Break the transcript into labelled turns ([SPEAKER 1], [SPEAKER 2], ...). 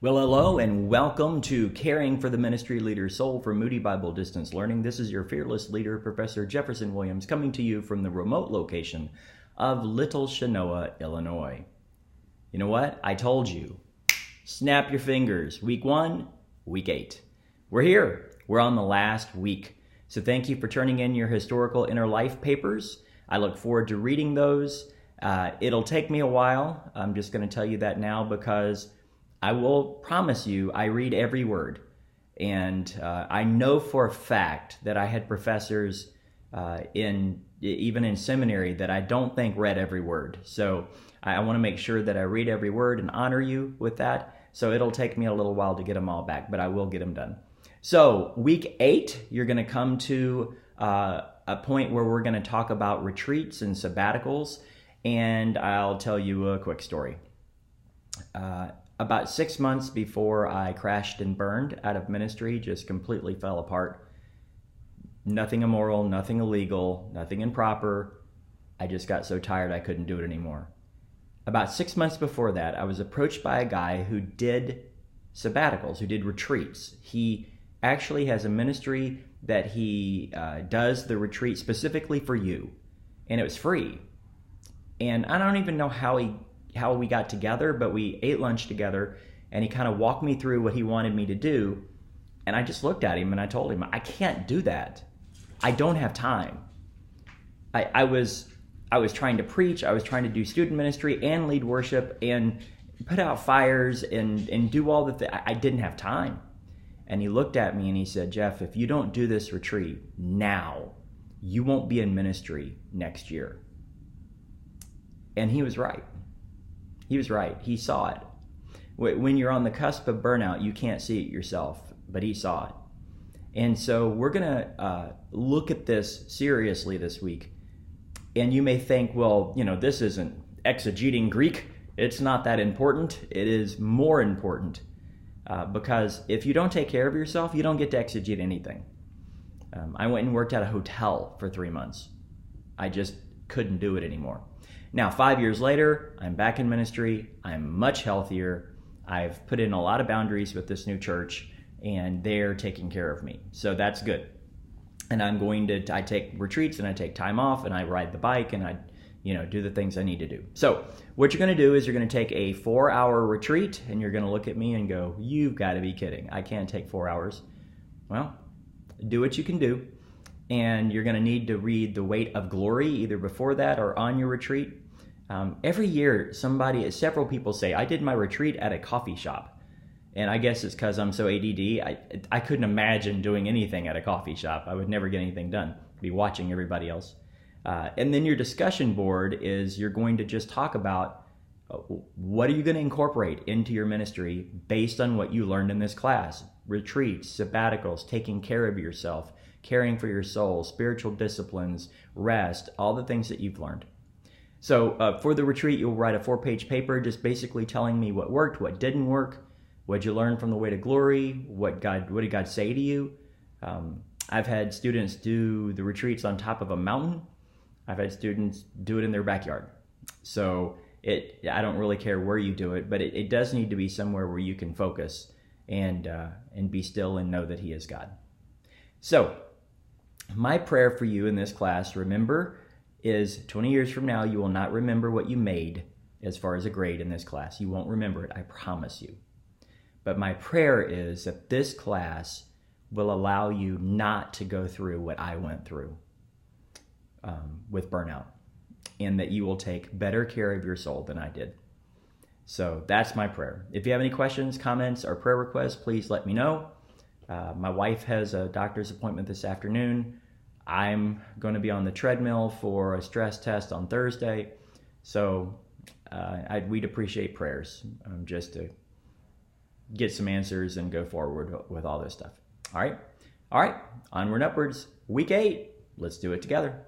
[SPEAKER 1] Well, hello and welcome to Caring for the Ministry Leader's Soul for Moody Bible Distance Learning. This is your fearless leader, Professor Jefferson Williams, coming to you from the remote location of Little Chenoa, Illinois. You know what? I told you. Snap your fingers. Week 1, week 8. We're here. We're on the last week. So thank you for turning in your historical inner life papers. I look forward to reading those. It'll take me a while. I'm just going to tell you that now because I will promise you I read every word. And I know for a fact that I had professors even in seminary that I don't think read every word. So I want to make sure that I read every word and honor you with that. So it'll take me a little while to get them all back, but I will get them done. So week 8, you're going to come to a point where we're going to talk about retreats and sabbaticals. And I'll tell you a quick story. About 6 months before I crashed and burned out of ministry, just completely fell apart. Nothing immoral, nothing illegal, nothing improper. I just got so tired I couldn't do it anymore. About 6 months before that, I was approached by a guy who did sabbaticals, who did retreats. He actually has a ministry that he does the retreat specifically for you, and it was free. And I don't even know how we got together, but we ate lunch together, and he kind of walked me through what he wanted me to do. And I just looked at him and I told him, I can't do that. I don't have time. I was trying to preach, I was trying to do student ministry and lead worship and put out fires and do all the things. I didn't have time. And he looked at me and he said, Jeff, if you don't do this retreat now, you won't be in ministry next year. And he was right. He was right. He saw it. When you're on the cusp of burnout, you can't see it yourself, but he saw it. And so we're going to look at this seriously this week. And you may think, well, this isn't exegeting Greek. It's not that important. It is more important because if you don't take care of yourself, you don't get to exegete anything. I went and worked at a hotel for 3 months. I just couldn't do it anymore. Now, 5 years later, I'm back in ministry. I'm much healthier. I've put in a lot of boundaries with this new church, and they're taking care of me. So that's good. And I take retreats and I take time off and I ride the bike and I, do the things I need to do. So what you're going to do is you're going to take a 4-hour retreat and you're going to look at me and go, you've got to be kidding. I can't take 4 hours. Well, do what you can do. And you're going to need to read The Weight of Glory either before that or on your retreat. Every year, several people say, I did my retreat at a coffee shop. And I guess it's because I'm so ADD. I couldn't imagine doing anything at a coffee shop. I would never get anything done. I'd be watching everybody else. And then your discussion board is you're going to just talk about what are you going to incorporate into your ministry based on what you learned in this class. Retreats, sabbaticals, taking care of yourself, caring for your soul, spiritual disciplines, rest, all the things that you've learned. So for the retreat, you'll write a 4-page paper just basically telling me what worked, what didn't work, what you learned from the Weight of Glory, what did God say to you. I've had students do the retreats on top of a mountain. I've had students do it in their backyard. So I don't really care where you do it, but it does need to be somewhere where you can focus and be still and know that He is God. So my prayer for you in this class, remember, is 20 years from now, you will not remember what you made as far as a grade in this class. You won't remember it, I promise you. But my prayer is that this class will allow you not to go through what I went through with burnout, and that you will take better care of your soul than I did. So that's my prayer. If you have any questions, comments, or prayer requests, please let me know. My wife has a doctor's appointment this afternoon. I'm going to be on the treadmill for a stress test on Thursday. So we'd appreciate prayers just to get some answers and go forward with all this stuff. All right. Onward and upwards. Week 8. Let's do it together.